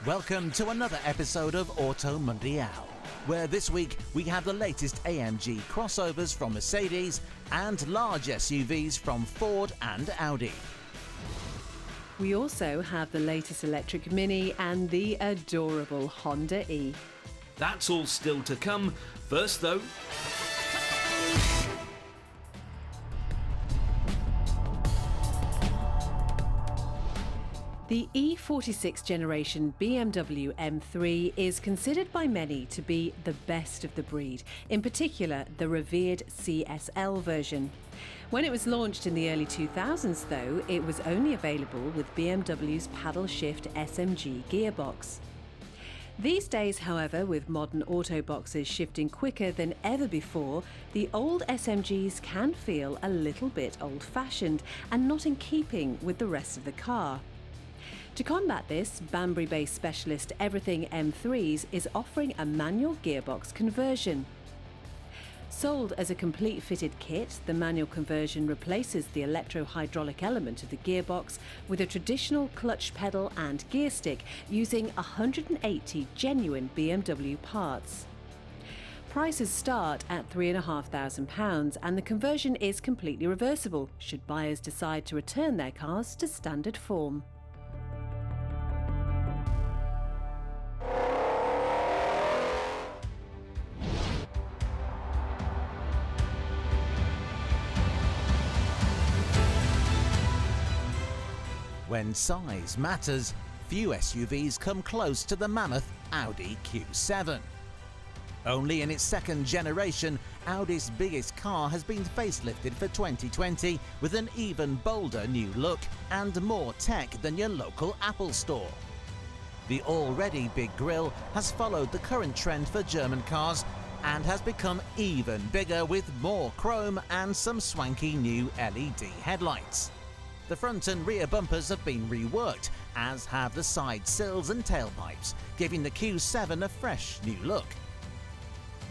Welcome to another episode of AutoMundial, where this week we have the latest AMG crossovers from Mercedes and large SUVs from Ford and Audi. We also have the latest electric Mini and the adorable Honda E. That's all still to come. First though, the E46 generation BMW M3 is considered by many to be the best of the breed, in particular the revered CSL version. When it was launched in the early 2000s though, it was only available with BMW's paddle shift SMG gearbox. These days, however, with modern auto boxes shifting quicker than ever before, the old SMGs can feel a little bit old-fashioned and not in keeping with the rest of the car. To combat this, Banbury-based specialist Everything M3s is offering a manual gearbox conversion. Sold as a complete fitted kit, the manual conversion replaces the electro-hydraulic element of the gearbox with a traditional clutch pedal and gear stick using 180 genuine BMW parts. Prices start at £3,500 and the conversion is completely reversible should buyers decide to return their cars to standard form. When size matters, few SUVs come close to the mammoth Audi Q7. Only in its second generation, Audi's biggest car has been facelifted for 2020 with an even bolder new look and more tech than your local Apple store. The already big grille has followed the current trend for German cars and has become even bigger with more chrome and some swanky new LED headlights. The front and rear bumpers have been reworked, as have the side sills and tailpipes, giving the Q7 a fresh new look.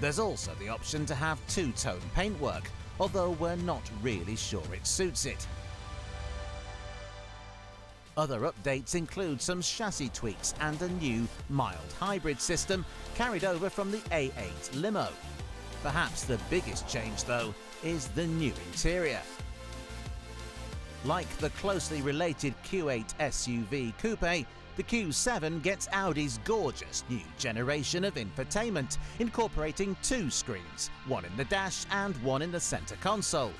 There's also the option to have two-tone paintwork, although we're not really sure it suits it. Other updates include some chassis tweaks and a new mild hybrid system carried over from the A8 limo. Perhaps the biggest change, though, is the new interior. Like the closely related Q8 SUV coupe, the Q7 gets Audi's gorgeous new generation of infotainment, incorporating two screens, one in the dash and one in the center console.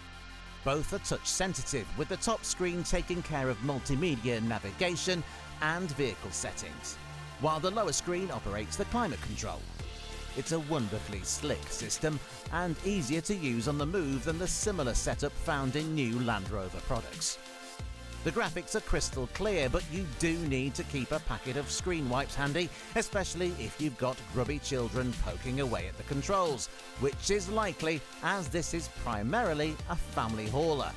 Both are touch sensitive, with the top screen taking care of multimedia navigation and vehicle settings, while the lower screen operates the climate control. It's a wonderfully slick system and easier to use on the move than the similar setup found in new Land Rover products. The graphics are crystal clear, but you do need to keep a packet of screen wipes handy, especially if you've got grubby children poking away at the controls, which is likely as this is primarily a family hauler.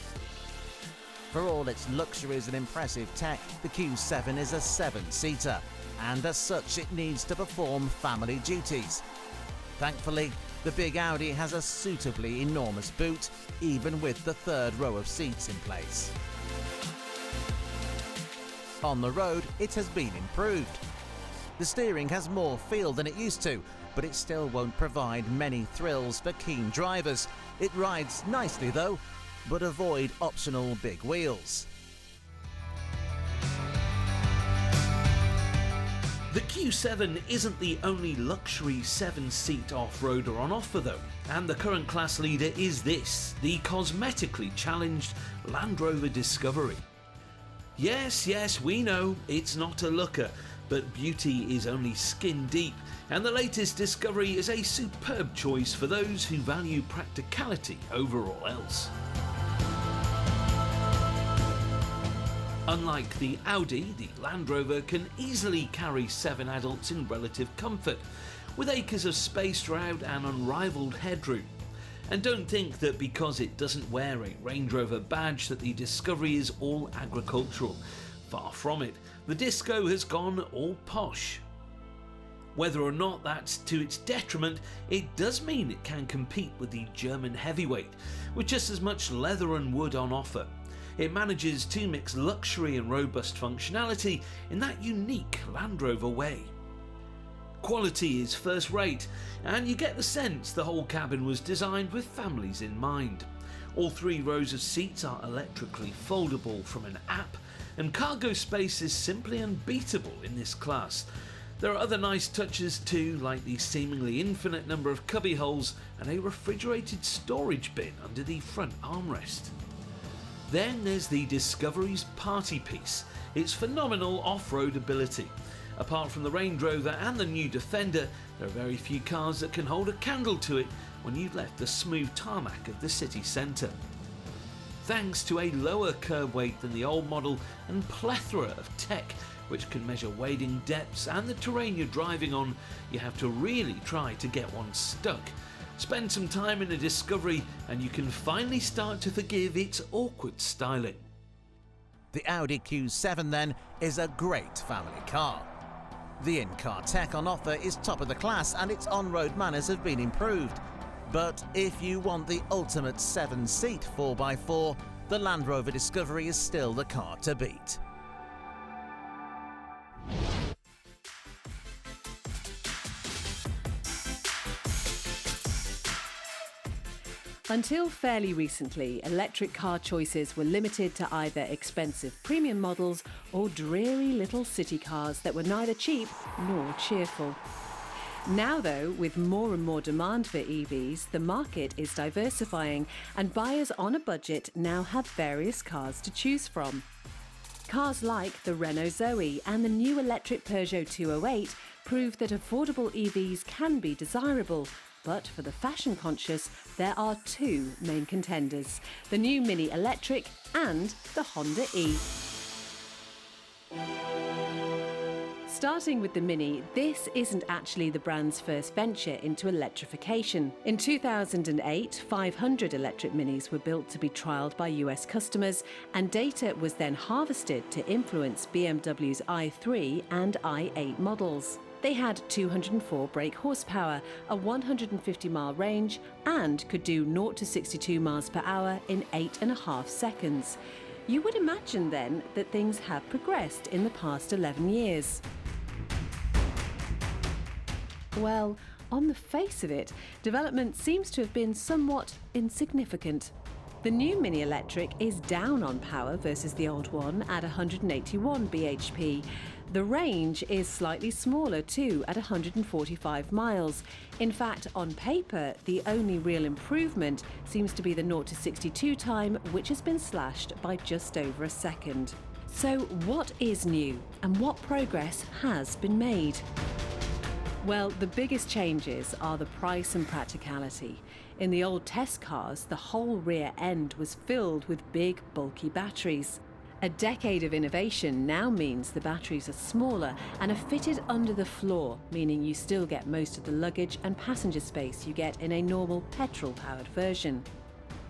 For all its luxuries and impressive tech, the Q7 is a 7-seater, and as such it needs to perform family duties. Thankfully, the big Audi has a suitably enormous boot, even with the third row of seats in place. On the road, it has been improved. The steering has more feel than it used to, but it still won't provide many thrills for keen drivers. It rides nicely though, but avoid optional big wheels. the Q7 isn't the only luxury 7-seat off-roader on offer though, and the current class leader is this, the cosmetically challenged Land Rover Discovery. Yes, we know, it's not a looker, but beauty is only skin deep, and the latest Discovery is a superb choice for those who value practicality over all else. Unlike the Audi, the Land Rover can easily carry 7 adults in relative comfort, with acres of space throughout and unrivaled headroom. And don't think that because it doesn't wear a Range Rover badge that the Discovery is all agricultural. Far from it, the Disco has gone all posh. Whether or not that's to its detriment, it does mean it can compete with the German heavyweight, with just as much leather and wood on offer. It manages to mix luxury and robust functionality in that unique Land Rover way. Quality is first rate, and you get the sense the whole cabin was designed with families in mind. All 3 rows of seats are electrically foldable from an app, and cargo space is simply unbeatable in this class. There are other nice touches too, like the seemingly infinite number of cubby holes and a refrigerated storage bin under the front armrest. Then there's the Discovery's party piece, its phenomenal off-road ability. Apart from the Range Rover and the new Defender, there are very few cars that can hold a candle to it when you've left the smooth tarmac of the city centre. Thanks to a lower curb weight than the old model and plethora of tech which can measure wading depths and the terrain you're driving on, you have to really try to get one stuck. Spend some time in a Discovery and you can finally start to forgive its awkward styling. The Audi Q7 then is a great family car. The in-car tech on offer is top of the class and its on-road manners have been improved. But if you want the ultimate 7-seat 4x4, the Land Rover Discovery is still the car to beat. Until fairly recently, electric car choices were limited to either expensive premium models or dreary little city cars that were neither cheap nor cheerful. Now though, with more and more demand for EVs, the market is diversifying and buyers on a budget now have various cars to choose from. Cars like the Renault Zoe and the new electric Peugeot 208 prove that affordable EVs can be desirable. But for the fashion conscious, there are 2 main contenders, the new Mini Electric and the Honda E. Starting with the Mini, this isn't actually the brand's first venture into electrification. In 2008, 500 electric Minis were built to be trialled by US customers, and data was then harvested to influence BMW's i3 and i8 models. They had 204 brake horsepower, a 150-mile range, and could do 0 to 62 miles per hour in 8.5 seconds. You would imagine then that things have progressed in the past 11 years. Well, on the face of it, development seems to have been somewhat insignificant. The new Mini Electric is down on power versus the old one at 181 bhp. The range is slightly smaller too, at 145 miles. In fact, on paper, the only real improvement seems to be the 0 to 62 time, which has been slashed by just over a second. So what is new and what progress has been made? Well, the biggest changes are the price and practicality. In the old test cars, the whole rear end was filled with big, bulky batteries. A decade of innovation now means the batteries are smaller and are fitted under the floor, meaning you still get most of the luggage and passenger space you get in a normal petrol-powered version.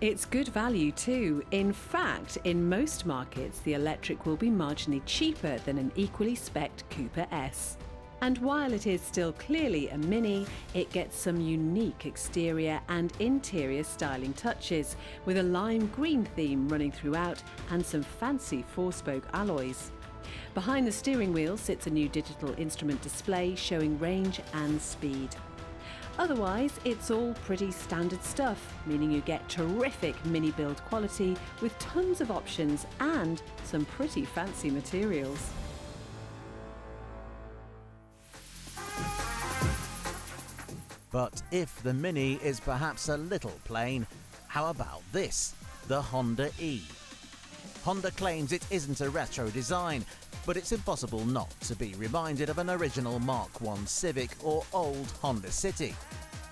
It's good value too. In fact, in most markets, the electric will be marginally cheaper than an equally spec'd Cooper S. And while it is still clearly a Mini, it gets some unique exterior and interior styling touches, with a lime green theme running throughout and some fancy 4-spoke alloys. Behind the steering wheel sits a new digital instrument display showing range and speed. Otherwise, it's all pretty standard stuff, meaning you get terrific Mini build quality with tons of options and some pretty fancy materials. But if the Mini is perhaps a little plain, how about this, the Honda E? Honda claims it isn't a retro design, but it's impossible not to be reminded of an original Mark I Civic or old Honda City.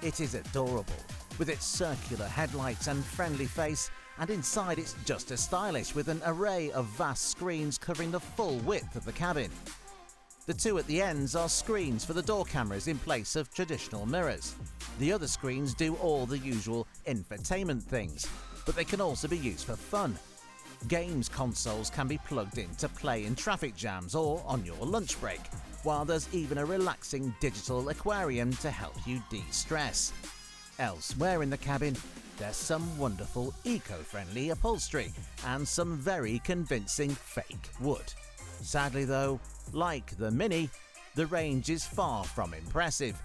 It is adorable, with its circular headlights and friendly face, and inside it's just as stylish, with an array of vast screens covering the full width of the cabin. The 2 at the ends are screens for the door cameras in place of traditional mirrors. The other screens do all the usual infotainment things, but they can also be used for fun. Games consoles can be plugged in to play in traffic jams or on your lunch break, while there's even a relaxing digital aquarium to help you de-stress. Elsewhere in the cabin, there's some wonderful eco-friendly upholstery and some very convincing fake wood. Sadly though, like the Mini, the range is far from impressive.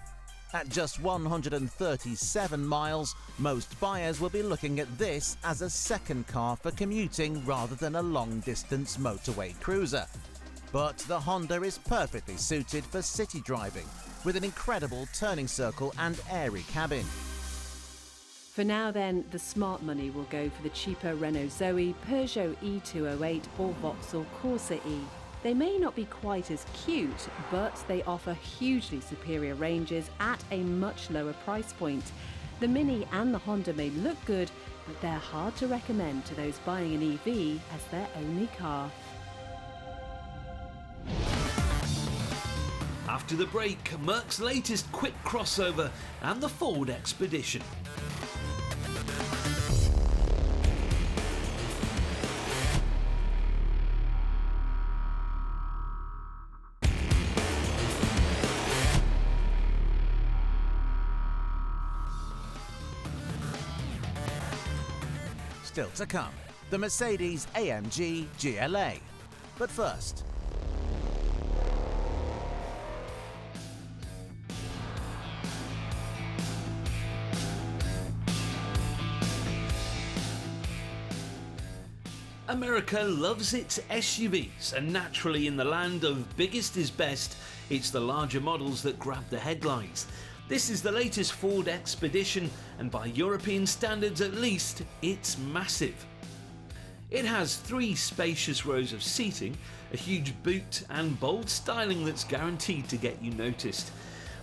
At just 137 miles, most buyers will be looking at this as a second car for commuting rather than a long-distance motorway cruiser. But the Honda is perfectly suited for city driving, with an incredible turning circle and airy cabin. For now then, the smart money will go for the cheaper Renault Zoe, Peugeot E208 or Vauxhall Corsa E. They may not be quite as cute, but they offer hugely superior ranges at a much lower price point. The Mini and the Honda may look good, but they're hard to recommend to those buying an EV as their only car. After the break, Merc's latest quick crossover and the Ford Expedition. Still to come, the Mercedes-AMG GLA. But first, America loves its SUVs, and naturally in the land of biggest is best, it's the larger models that grab the headlines. This is the latest Ford Expedition, and by European standards at least, it's massive. It has 3 spacious rows of seating, a huge boot and bold styling that's guaranteed to get you noticed.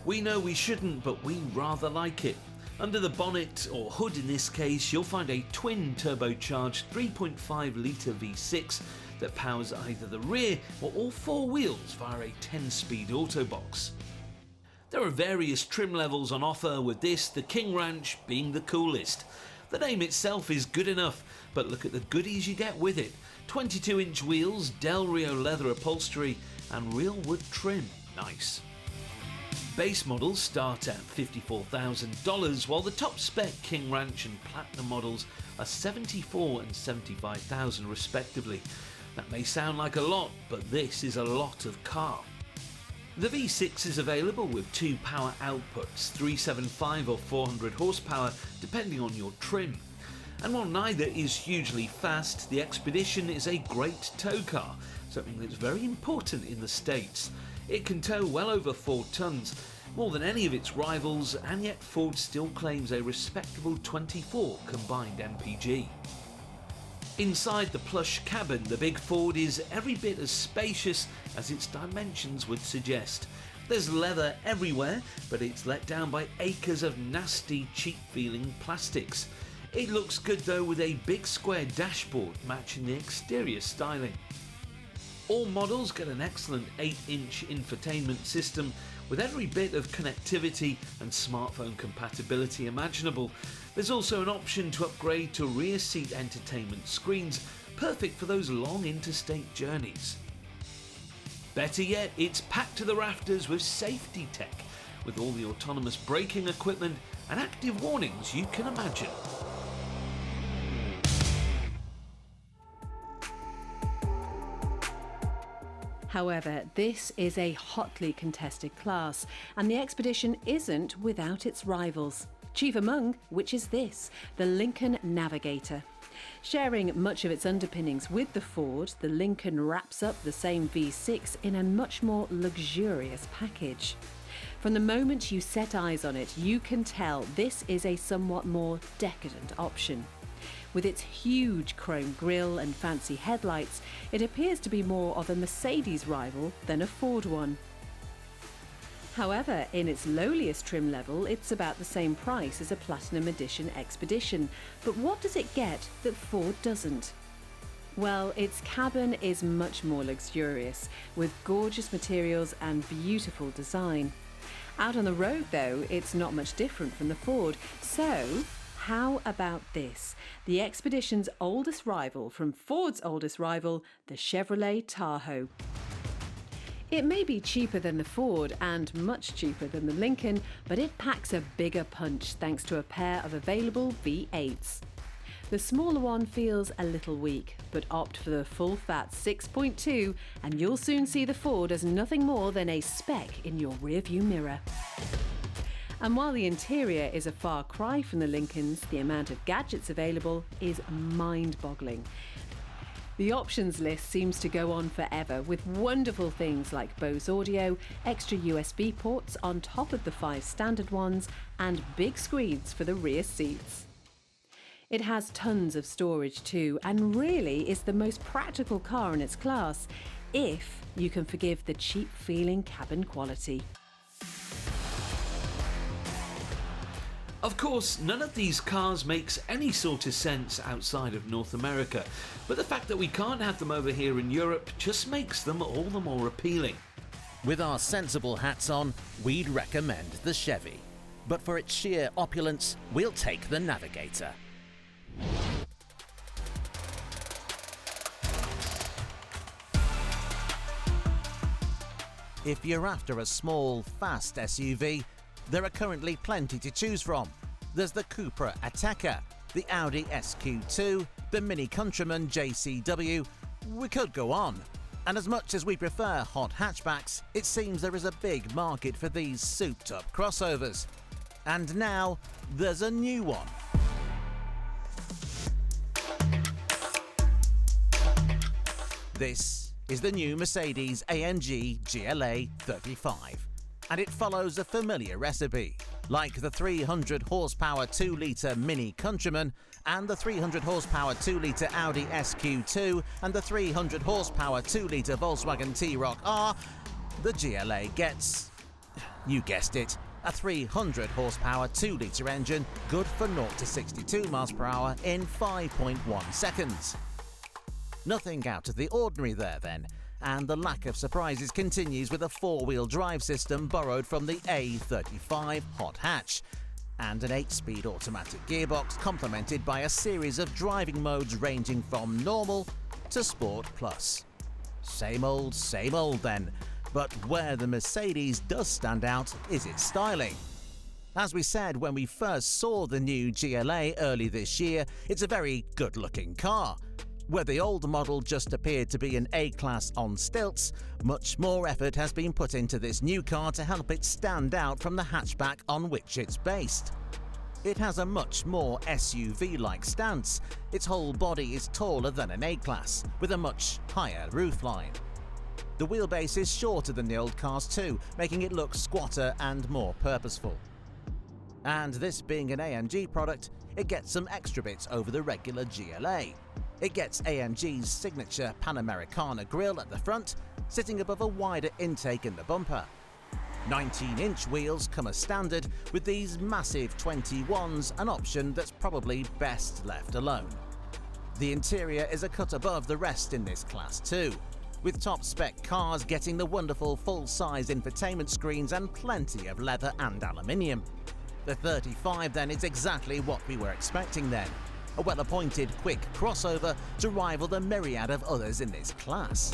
We know we shouldn't, but we rather like it. Under the bonnet, or hood in this case, you'll find a twin turbocharged 3.5 litre V6 that powers either the rear or all 4 wheels via a 10-speed autobox. There are various trim levels on offer, with this, the King Ranch, being the coolest. The name itself is good enough, but look at the goodies you get with it. 22-inch wheels, Del Rio leather upholstery and real wood trim. Nice. Base models start at $54,000, while the top spec King Ranch and Platinum models are $74,000 and $75,000 respectively. That may sound like a lot, but this is a lot of car. The V6 is available with 2 power outputs, 375 or 400 horsepower, depending on your trim. And while neither is hugely fast, the Expedition is a great tow car, something that's very important in the States. It can tow well over 4 tons, more than any of its rivals, and yet Ford still claims a respectable 24 combined MPG. Inside the plush cabin, the big Ford is every bit as spacious as its dimensions would suggest. There's leather everywhere, but it's let down by acres of nasty, cheap-feeling plastics. It looks good though, with a big square dashboard matching the exterior styling. All models get an excellent 8-inch infotainment system with every bit of connectivity and smartphone compatibility imaginable. There's also an option to upgrade to rear seat entertainment screens, perfect for those long interstate journeys. Better yet, it's packed to the rafters with safety tech, with all the autonomous braking equipment and active warnings you can imagine. However, this is a hotly contested class, and the Expedition isn't without its rivals. Chief among which is this, the Lincoln Navigator. Sharing much of its underpinnings with the Ford, the Lincoln wraps up the same V6 in a much more luxurious package. From the moment you set eyes on it, you can tell this is a somewhat more decadent option. With its huge chrome grille and fancy headlights, it appears to be more of a Mercedes rival than a Ford one. However, in its lowliest trim level, it's about the same price as a Platinum Edition Expedition. But what does it get that Ford doesn't? Well, its cabin is much more luxurious, with gorgeous materials and beautiful design. Out on the road, though, it's not much different from the Ford. So, how about this? The Expedition's oldest rival from Ford's oldest rival, the Chevrolet Tahoe. It may be cheaper than the Ford and much cheaper than the Lincoln, but it packs a bigger punch thanks to a pair of available V8s. The smaller one feels a little weak, but opt for the full-fat 6.2 and you'll soon see the Ford as nothing more than a speck in your rearview mirror. And while the interior is a far cry from the Lincoln's, the amount of gadgets available is mind-boggling. The options list seems to go on forever, with wonderful things like Bose audio, extra USB ports on top of the 5 standard ones, and big screens for the rear seats. It has tons of storage too, and really is the most practical car in its class, if you can forgive the cheap-feeling cabin quality. Of course, none of these cars makes any sort of sense outside of North America, but the fact that we can't have them over here in Europe just makes them all the more appealing. With our sensible hats on, we'd recommend the Chevy. But for its sheer opulence, we'll take the Navigator. If you're after a small, fast SUV, there are currently plenty to choose from. There's the Cupra Ateca, the Audi SQ2, the Mini Countryman JCW. We could go on. And as much as we prefer hot hatchbacks, it seems there is a big market for these souped-up crossovers. And now, there's a new one. This is the new Mercedes-AMG GLA 35. And it follows a familiar recipe, like the 300 horsepower 2-litre Mini Countryman and the 300 horsepower 2-litre Audi SQ2 and the 300 horsepower 2-litre Volkswagen T-Roc R. The GLA gets, you guessed it, a 300 horsepower 2-litre engine, good for 0 to 62 miles per hour in 5.1 seconds. Nothing out of the ordinary there then. And the lack of surprises continues with a 4-wheel drive system borrowed from the A35 hot hatch, and an 8-speed automatic gearbox complemented by a series of driving modes ranging from normal to Sport Plus. Same old then, but where the Mercedes does stand out is its styling. As we said when we first saw the new GLA early this year, it's a very good-looking car. Where the old model just appeared to be an A-Class on stilts, much more effort has been put into this new car to help it stand out from the hatchback on which it's based. It has a much more SUV-like stance. Its whole body is taller than an A-Class, with a much higher roofline. The wheelbase is shorter than the old cars too, making it look squatter and more purposeful. And this being an AMG product, it gets some extra bits over the regular GLA. It gets AMG's signature Panamericana grille at the front, sitting above a wider intake in the bumper. 19-inch wheels come as standard, with these massive 21s an option that's probably best left alone. The interior is a cut above the rest in this class too, with top-spec cars getting the wonderful full-size infotainment screens and plenty of leather and aluminium. The 35 then is exactly what we were expecting then. A well-appointed, quick crossover to rival the myriad of others in this class.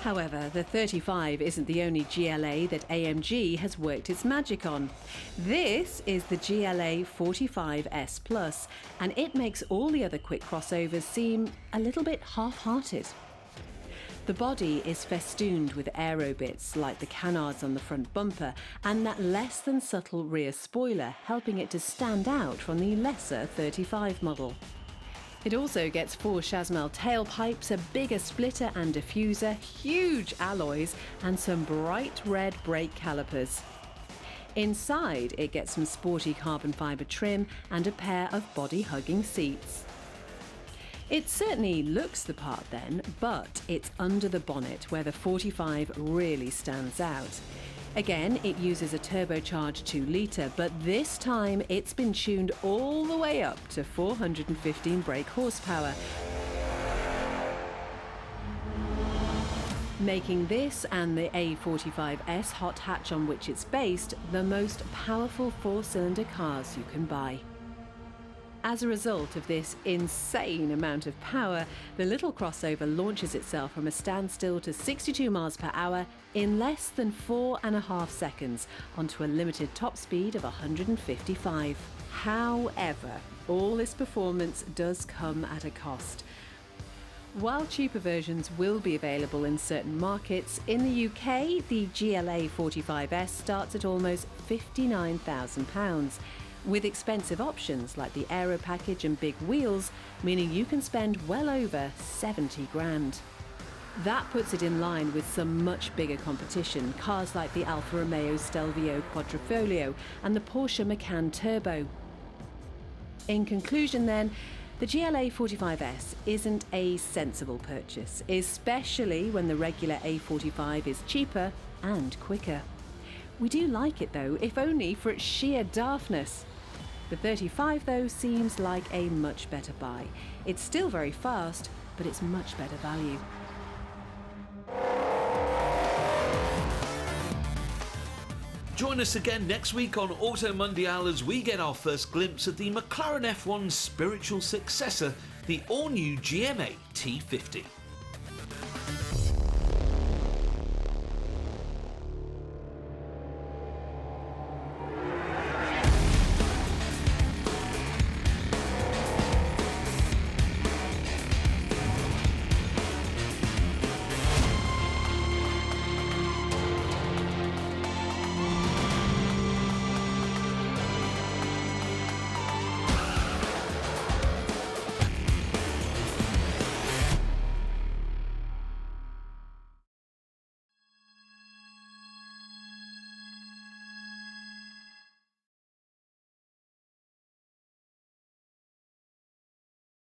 However, the 35 isn't the only GLA that AMG has worked its magic on. This is the GLA 45S Plus, and it makes all the other quick crossovers seem a little bit half-hearted. The body is festooned with aero bits like the canards on the front bumper and that less than subtle rear spoiler, helping it to stand out from the lesser 35 model. It also gets 4 Chasmal tailpipes, a bigger splitter and diffuser, huge alloys and some bright red brake calipers. Inside it gets some sporty carbon fibre trim and a pair of body-hugging seats. It certainly looks the part then, but it's under the bonnet where the 45 really stands out. Again, it uses a turbocharged 2-litre, but this time it's been tuned all the way up to 415 brake horsepower, making this and the A45S hot hatch on which it's based the most powerful 4-cylinder cars you can buy. As a result of this insane amount of power, the little crossover launches itself from a standstill to 62 miles per hour in less than 4.5 seconds onto a limited top speed of 155. However, all this performance does come at a cost. While cheaper versions will be available in certain markets, in the UK, the GLA 45S starts at almost £59,000, with expensive options like the Aero package and big wheels, meaning you can spend well over 70 grand. That puts it in line with some much bigger competition, cars like the Alfa Romeo Stelvio Quadrifoglio and the Porsche Macan Turbo. In conclusion then, the GLA 45S isn't a sensible purchase, especially when the regular A45 is cheaper and quicker. We do like it though, if only for its sheer daftness. The 35 though seems like a much better buy. It's still very fast, but it's much better value. Join us again next week on AutoMundial as we get our first glimpse at the McLaren F1's spiritual successor, the all-new GMA T50.